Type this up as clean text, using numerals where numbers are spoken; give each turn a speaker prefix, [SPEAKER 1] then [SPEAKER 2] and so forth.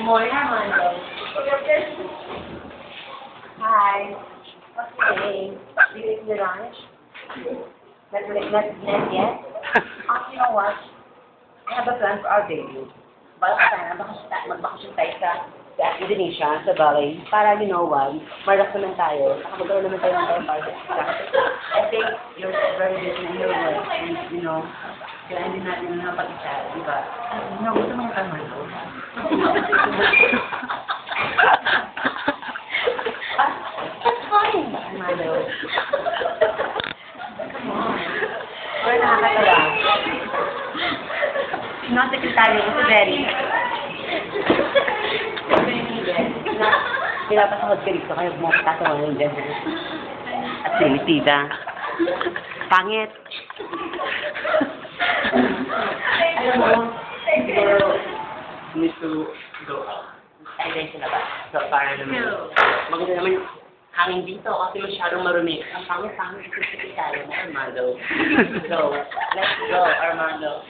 [SPEAKER 1] Good morning, Armando. Hi. What's your name? Do you eat the lunch? Not yet? You know what? I have a plan for our baby. Magbakasyon tayo sa Indonesia, sa Bali, para, you know what, marap naman tayo. Nakapagkaroon naman tayo ng tayo para sa I think you're very busy in your work, and, you know, kailangan din natin napag-isa, di ba? No, gusto mo yung Armando? That's fine, Armando. Come on. Pero nakakatawa. No, secretary, ito very. Pinapasahod ka dito, kaya mo tatawa ng dyan. At sinisida. Pangit. Alam mo, siguro, need to go out. Ay, dahil sila ba? So, para naman, maganda naman yung hangin dito kasi masyadong marumi. Ang pangit-pangit ito sa Italia mo, Armando. So, let's go, Armando.